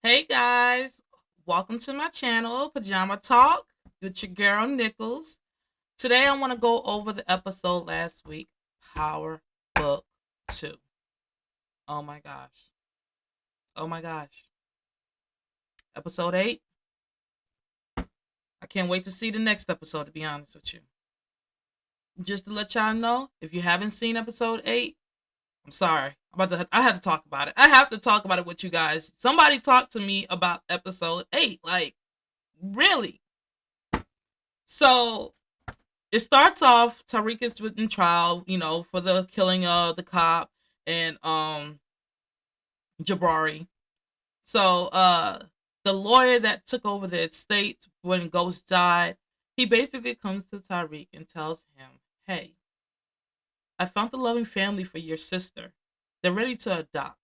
Hey guys, welcome to my channel, Pajama Talk with your girl Nichols. Today I want to go over the episode last week, Power Book 2. Oh my gosh. Oh my gosh. Episode 8. I can't wait to see the next episode, to be honest with you. Just to let y'all know, if you haven't seen episode 8, I'm sorry. I have to talk about it. I have to talk about it with you guys. Somebody talk to me about episode 8. Like, really? So it starts off Tariq is in trial, for the killing of the cop and Jabari. So the lawyer that took over the estate when Ghost died, he basically comes to Tariq and tells him, "Hey, I found the loving family for your sister. They're ready to adopt.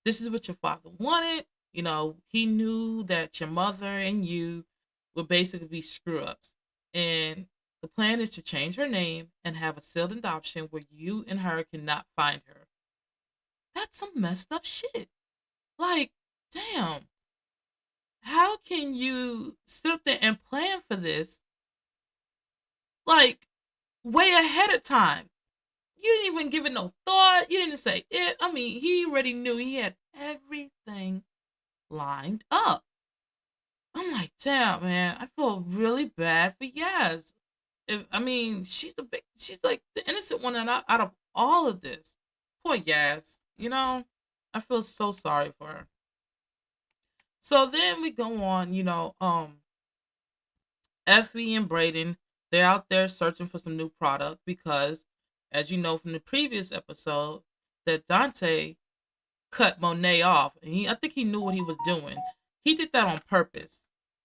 This is what your father wanted. He knew that your mother and you would basically be screw ups. And the plan is to change her name and have a sealed adoption where you and her cannot find her." That's some messed up shit. Like, damn, how can you sit up there and plan for this, like, way ahead of time? You didn't even give it no thought. You didn't say it. I mean, he already knew he had everything lined up. I'm like, damn, man, I feel really bad for Yaz. She's like the innocent one out of all of this. Poor Yaz, I feel so sorry for her. So then we go on, Effie and Brayden, they're out there searching for some new product because, as you know from the previous episode, that Dante cut Monet off. And I think he knew what he was doing. He did that on purpose.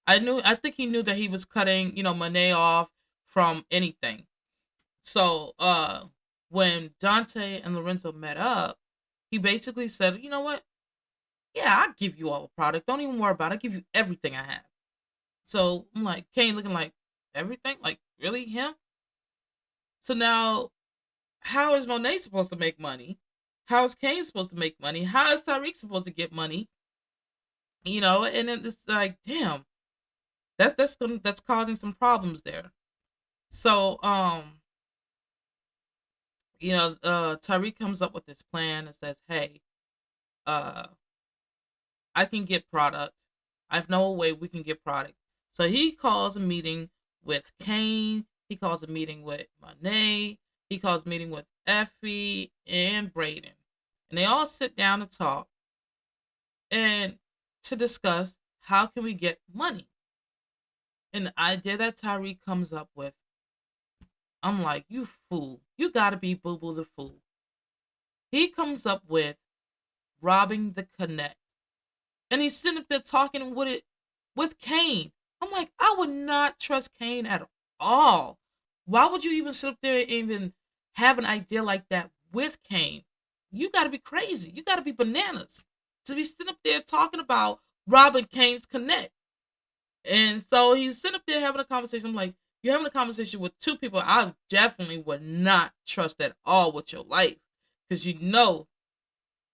I think he knew that he was cutting, Monet off from anything. So when Dante and Lorenzo met up, he basically said, "You know what? Yeah, I'll give you all the product. Don't even worry about it. I'll give you everything I have." So I'm like, Kane looking like, everything? Like, really him? So now, how is Monet supposed to make money? How is Kane supposed to make money? How is Tyreek supposed to get money? And then it's like, damn, that's causing some problems there. So Tyreek comes up with this plan and says, "Hey, uh, I can get product. I know a way we can get product." So he calls a meeting with Kane. He calls a meeting with Monet. He calls a meeting with Effie and Brayden, and they all sit down to talk and to discuss how can we get money. And the idea that Tyreek comes up with, I'm like, you fool! You gotta be Boo Boo the fool. He comes up with robbing the Connect. And he's sitting up there talking with it with Kane. I'm like, I would not trust Kane at all. Why would you even sit up there and even have an idea like that with Kane? You got to be crazy. You got to be bananas to be sitting up there talking about robbing Kane's Connect. And so he's sitting up there having a conversation. I'm like, you're having a conversation with two people I definitely would not trust at all with your life. Because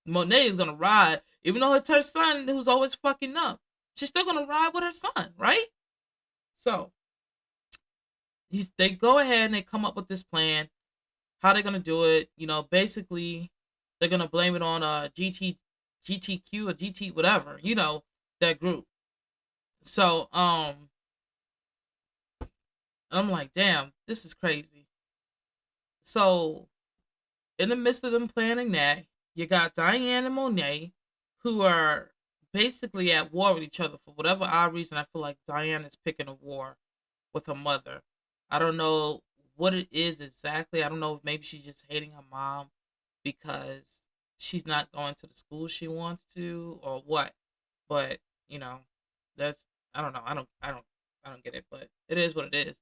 Monet is gonna ride, even though it's her son who's always fucking up. She's still gonna ride with her son, right? So they go ahead and they come up with this plan. How they're gonna do it? Basically, they're gonna blame it on GTQ or GT whatever. That group. So I'm like, damn, this is crazy. So in the midst of them planning that, you got Diane and Monet, who are basically at war with each other for whatever odd reason. I feel like Diane is picking a war with her mother. I don't know what it is exactly. I don't know if maybe she's just hating her mom because she's not going to the school she wants to or what. But, you know, that's I don't know. I don't get it, but it is what it is.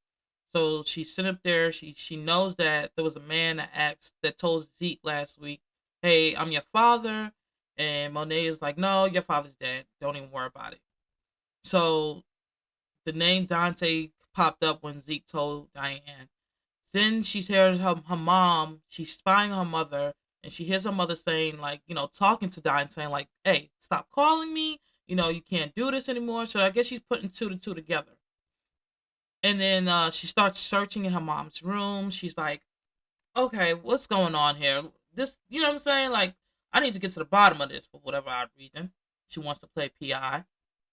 So she's sitting up there. She knows that there was a man that told Zeke last week, "Hey, I'm your father," and Monet is like, "No, your father's dead. Don't even worry about it." So the name Dante popped up when Zeke told Diane. Then she hears her mom. She's spying on her mother, and she hears her mother saying, like, talking to Diane, saying like, "Hey, stop calling me. You can't do this anymore. So I guess she's putting two to two together. And then she starts searching in her mom's room. She's like, okay, what's going on here? This, you know what I'm saying? Like, I need to get to the bottom of this for whatever odd reason. She wants to play PI.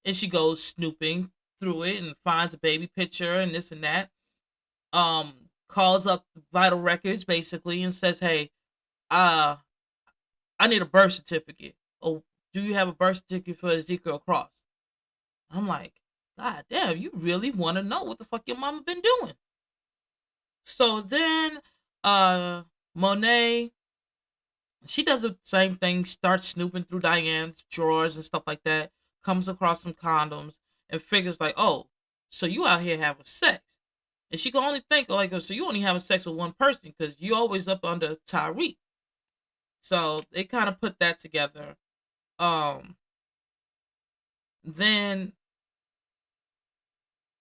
And she goes snooping through it and finds a baby picture and this and that. Calls up Vital Records basically and says, hey, uh, I need a birth certificate. Oh, do you have a birth certificate for Ezekiel Cross? I'm like, God damn, you really want to know what the fuck your mama been doing? So then, Monet, she does the same thing, starts snooping through Diane's drawers and stuff like that, comes across some condoms, and figures like, oh, so you out here having sex. And she can only think, like, so you only having sex with one person because you always up under Tyreek. So they kind of put that together. Um, then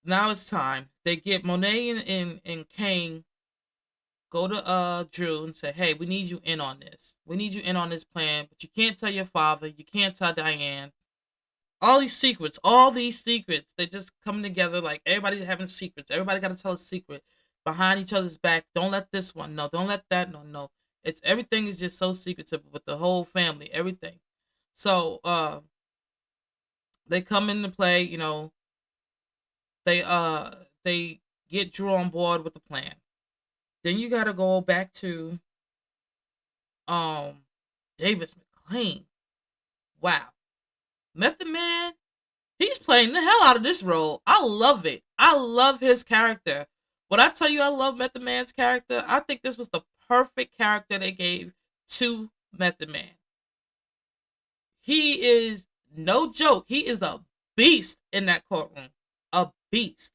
now it's time. They get Monet and Kane go to Drew and say, hey, we need you in on this. We need you in on this plan, but you can't tell your father. You can't tell Diane. All these secrets, they just come together like everybody's having secrets. Everybody got to tell a secret behind each other's back. Don't let this one know. Don't let that no. It's everything is just so secretive with the whole family, everything. So they come into play, they uh they get Drew on board with the plan. Then you got to go back to um Davis McClain. Wow. Method Man, he's playing the hell out of this role. I love it. I love his character. When I tell you I love Method Man's character, I think this was the perfect character they gave to Method Man. He is no joke. He is a beast in that courtroom. A beast.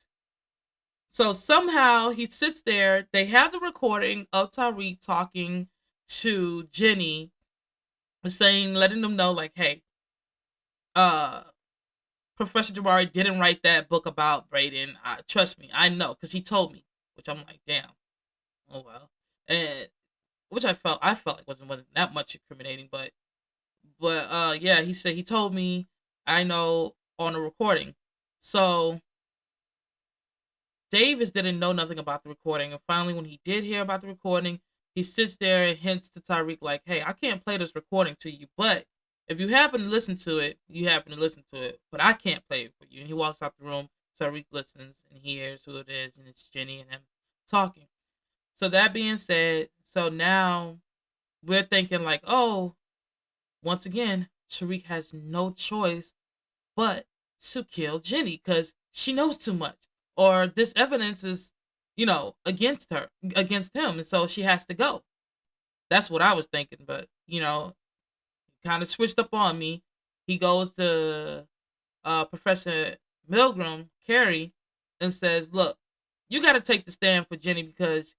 So somehow he sits there. They have the recording of Tariq talking to Jenny, saying, letting them know, like, hey, uh, Professor Jabari didn't write that book about Brayden. Trust me, I know, because he told me. Which I'm like, damn. Oh well. And which I felt like wasn't that much incriminating, but yeah, he said he told me, I know, on a recording. So Davis didn't know nothing about the recording, and finally, when he did hear about the recording, he sits there and hints to Tyreek like, "Hey, I can't play this recording to you, but if you happen to listen to it, you happen to listen to it, but I can't play it for you." And he walks out the room. Tyreek listens and hears who it is, and it's Jenny and him talking. So that being said, so now we're thinking like, oh, once again, Tariq has no choice but to kill Jenny because she knows too much, or this evidence is, against her, against him, and so she has to go. That's what I was thinking, but kind of switched up on me. He goes to Professor Milgram, Carrie, and says, "Look, you got to take the stand for Jenny because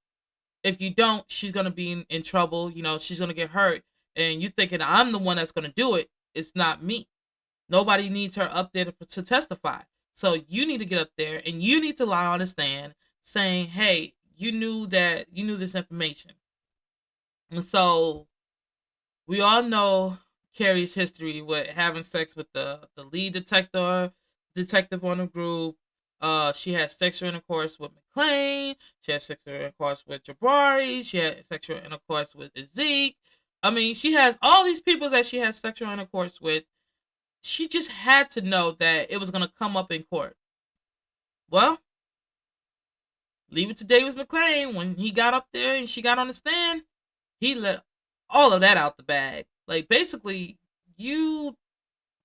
if you don't, she's gonna be in trouble. She's gonna get hurt, and you thinking I'm the one that's gonna do it. It's not me." Nobody needs her up there to testify. So you need to get up there and you need to lie on the stand saying, hey, you knew this information. And so we all know Carrie's history with having sex with the lead detective on the group. She had sexual intercourse with McClain. She had sexual intercourse with Jabari. She had sexual intercourse with Zeke. I mean, she has all these people that she has sexual intercourse with. She just had to know that it was going to come up in court. Well, leave it to Davis McClain. When he got up there and she got on the stand, he let all of that out the bag. Like, basically, you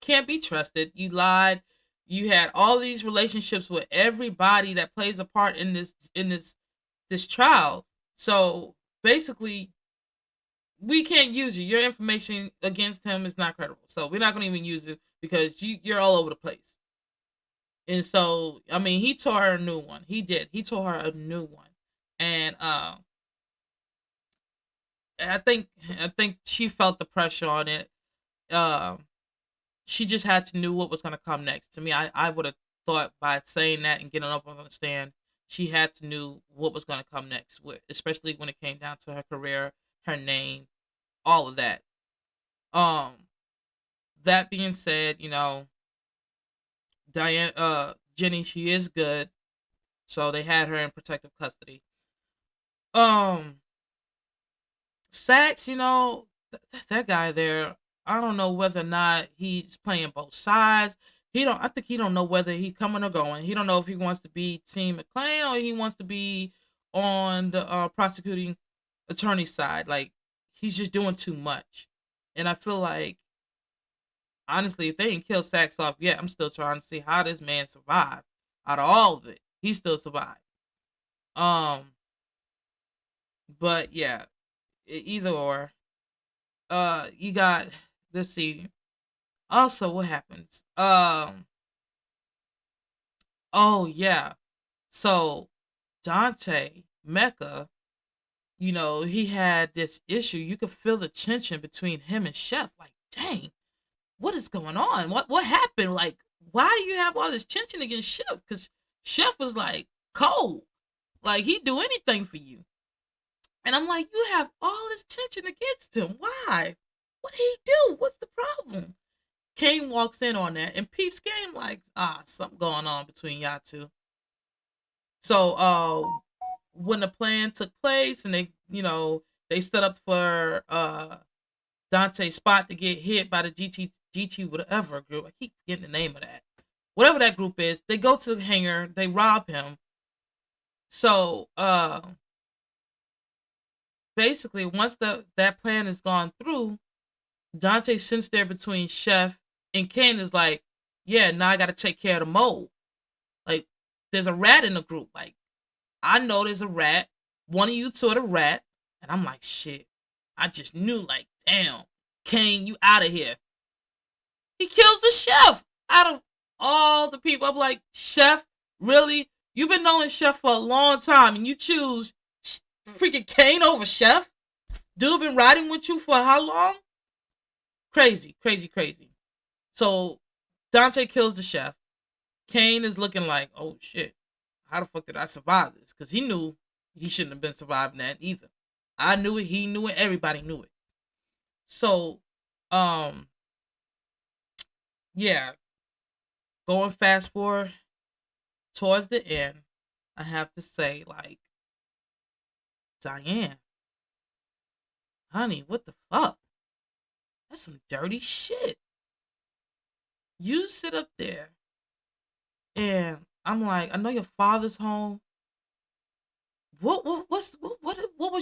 can't be trusted. You lied. You had all these relationships with everybody that plays a part in this trial. So basically, we can't use you. Your information against him is not credible. So we're not going to even use it because you're all over the place. And so, I mean, he tore her a new one. He did. He tore her a new one. And I think she felt the pressure on it. Um, she just had to knew what was going to come next. To me, I would have thought by saying that and getting up on the stand, she had to knew what was going to come next, especially when it came down to her career, her name, all of that. Um, that being said, Jenny, she is good, so they had her in protective custody. Um, Sax, that guy there, I don't know whether or not he's playing both sides. I think he don't know whether he's coming or going. He don't know if he wants to be Team McClain or he wants to be on the prosecuting attorney side. Like, he's just doing too much. And I feel like, honestly, if they didn't kill Sax off yet, I'm still trying to see how this man survived. Out of all of it, he still survived. Um, but yeah, either or. You got, let's see. Also, what happens? Oh yeah. So Dante Mecca, he had this issue. You could feel the tension between him and Chef. Like, dang, what is going on? What happened? Like, why do you have all this tension against Chef? Because Chef was like cold. Like, he'd do anything for you. And I'm like, you have all this tension against him. Why? What did he do? What's the problem? Kane walks in on that, and Peeps Game like, something going on between y'all two. So, when the plan took place, and they set up for Dante's spot to get hit by the GT whatever group. I keep getting the name of that. Whatever that group is, they go to the hangar, they rob him. So, basically, once that plan is gone through, Dante sits there between Chef and Ken is like, yeah, now I got to take care of the mole. Like, there's a rat in the group. Like, I know there's a rat. One of you two are the rat. And I'm like, shit. I just knew, like, damn, Kane, you out of here. He kills the chef out of all the people. I'm like, Chef, really? You've been knowing Chef for a long time, and you choose freaking Kane over Chef? Dude been riding with you for how long? Crazy, crazy, crazy. So Dante kills the chef. Kane is looking like, oh shit, how the fuck did I survive this? Because he knew he shouldn't have been surviving that either. I knew it, he knew it, everybody knew it. So, um, yeah, going fast forward towards the end, I have to say, like, Diane, honey, what the fuck? That's some dirty shit. You sit up there, and I'm like, I know your father's home. What was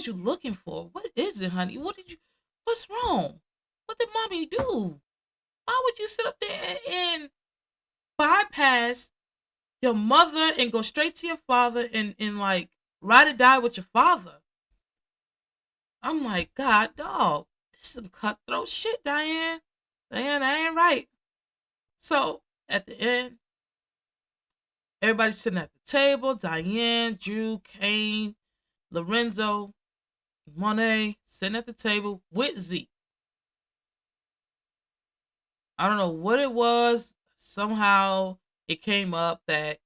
you looking for? What is it, honey? What's wrong? What did mommy do? Why would you sit up there and bypass your mother and go straight to your father and like ride or die with your father? I'm like, God, dog, this is some cutthroat shit, Diane. Diane, that ain't right. So at the end, everybody's sitting at the table. Diane, Drew, Kane, Lorenzo, Monet sitting at the table with Zeke. I don't know what it was. Somehow it came up that,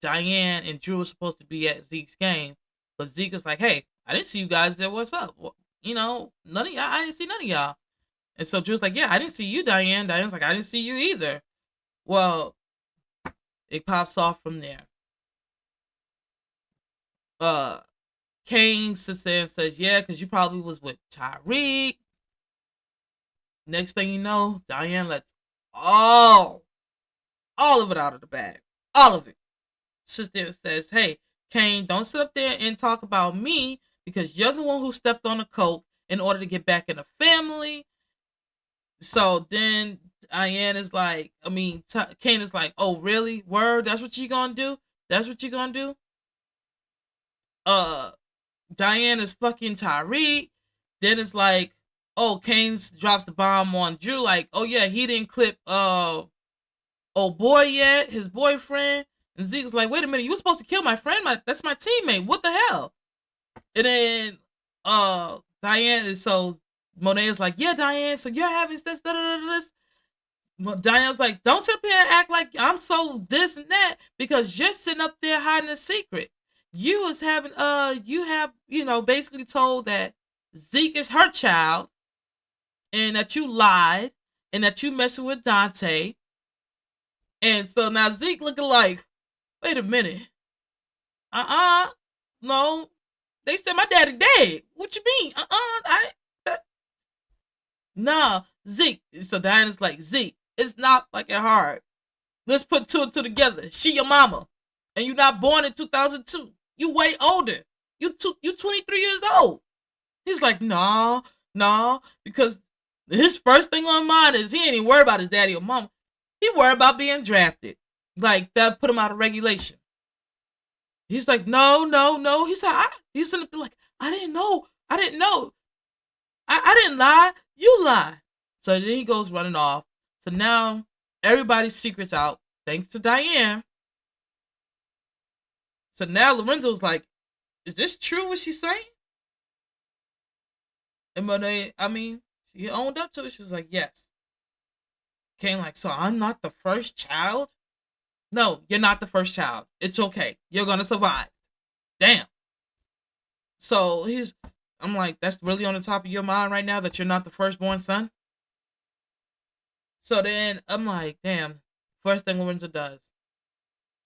Diane and Drew were supposed to be at Zeke's game. But Zeke is like, hey, I didn't see you guys there. What's up? Well, none of y'all, I didn't see none of y'all. And so Drew's like, yeah, I didn't see you, Diane. Diane's like, I didn't see you either. Well, it pops off from there. Uh, Kane sits there and says, yeah, because you probably was with Tyreek. Next thing you know, Diane lets all of it out of the bag. All of it. Sits there and says, hey, Kane, don't sit up there and talk about me because you're the one who stepped on the coke in order to get back in the family. So then Diane is like, Kane is like, oh, really? Word? That's what you gonna do? That's what you gonna do? Uh, Diane is fucking Tyreek. Then it's like, oh, Kane drops the bomb on Drew. Like, oh yeah, he didn't clip oh boy yet, his boyfriend. And Zeke's like, wait a minute, you were supposed to kill my friend. That's my teammate. What the hell? And then Diane is so Monet is like, yeah, Diane, so you're having this, this. Diane's like, don't sit up here and act like I'm so this and that because you're sitting up there hiding a secret. You was having you have, basically told that Zeke is her child and that you lied and that you messing with Dante And so now Zeke looking like, wait a minute. Uh-uh. No. They said my daddy dead. What you mean? Nah, Zeke. So Diana's like, Zeke, it's not fucking hard. Let's put two and two together. She your mama. And you not born in 2002. You way older. You 23 years old. He's like, nah, nah, because his first thing on mind is he ain't even worried about his daddy or mama. He worried about being drafted. Like that put him out of regulation. He's like, no, no, no. He said, he's sitting there like, I didn't know. I didn't know. I didn't lie. You lie. So then he goes running off. So now everybody's secret's out, thanks to Diane. So now Lorenzo's like, is this true what she's saying? And Monet, I mean, she owned up to it. She was like, yes. Kane like, so I'm not the first child? No, you're not the first child. It's okay. You're gonna survive. Damn. So I'm like, that's really on the top of your mind right now that you're not the firstborn son? So then I'm like, damn. First thing Lorenzo does,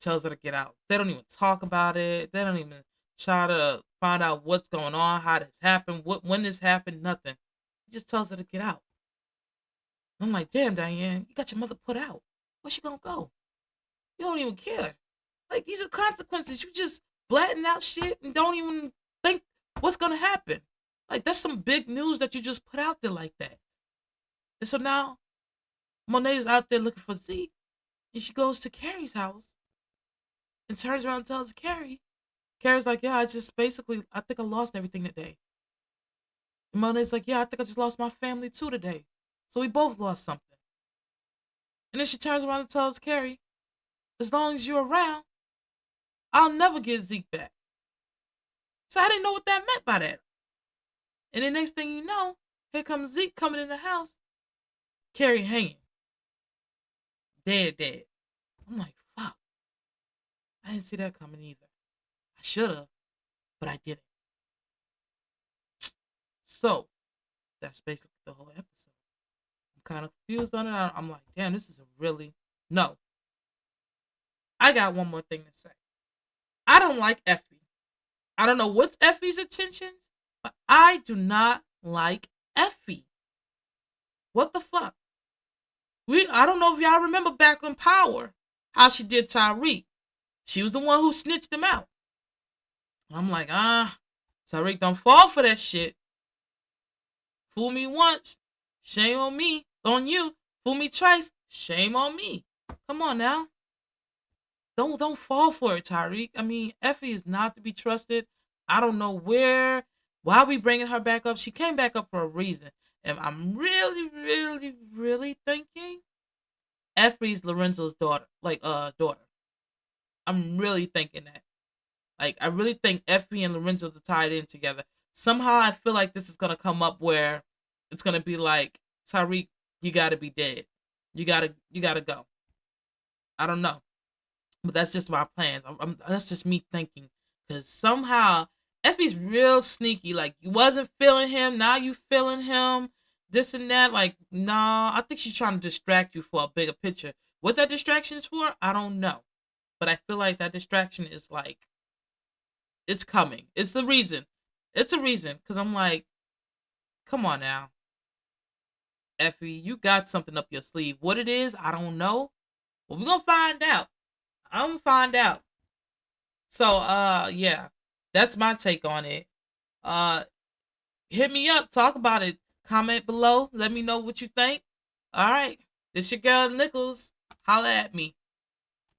tells her to get out. They don't even talk about it. They don't even try to find out what's going on, how this happened, when this happened, nothing. He just tells her to get out. I'm like, damn, Diane, you got your mother put out. Where's she gonna go? You don't even care. Like, these are consequences. You just blatting out shit and don't even think what's gonna happen. Like, that's some big news that you just put out there like that. And so now Monet's out there looking for Zeke, and she goes to Carrie's house and turns around and tells Carrie. Carrie's like, yeah, I think I lost everything today. And Monet's like, yeah, I think I just lost my family too today. So we both lost something. And then she turns around and tells Carrie, as long as you're around, I'll never get Zeke back. So I didn't know what that meant by that. And the next thing you know, here comes Zeke coming in the house, Carrie hanging. Dead, dead. I'm like, fuck. I didn't see that coming either. I should have, but I didn't. So, that's basically the whole episode. I'm kind of confused on it. I'm like, damn, this is a really. No. I got one more thing to say. I don't like Effie. I don't know what's Effie's intentions, but I do not like Effie. What the fuck? I don't know if y'all remember back on Power how she did Tyreek. She was the one who snitched him out. I'm like, Tyreek don't fall for that shit. Fool me once, shame on me, on you. Fool me twice, shame on me. Come on now. Don't fall for it, Tyreek. I mean, Effie is not to be trusted. I don't know why we bringing her back up. She came back up for a reason. And I'm really, really, really thinking Effie's Lorenzo's daughter. Daughter. I'm really thinking that. Like, I really think Effie and Lorenzo are tied in together. Somehow I feel like this is gonna come up where it's gonna be like, Tyreek, you gotta be dead. You gotta go. I don't know. But that's just my plans. That's just me thinking. Because somehow Effie's real sneaky. Like, you wasn't feeling him, now you feeling him. This and that. Like, nah, I think she's trying to distract you for a bigger picture. What that distraction is for, I don't know. But I feel like that distraction is like, it's coming. It's the reason. It's a reason. Because I'm like, come on now. Effie, you got something up your sleeve. What it is, I don't know. But we're going to find out. I'm going to find out. So, yeah, that's my take on it. Uh, Hit me up, talk about it, comment below, let me know what you think. All right, this your girl Nichols. Holla at me.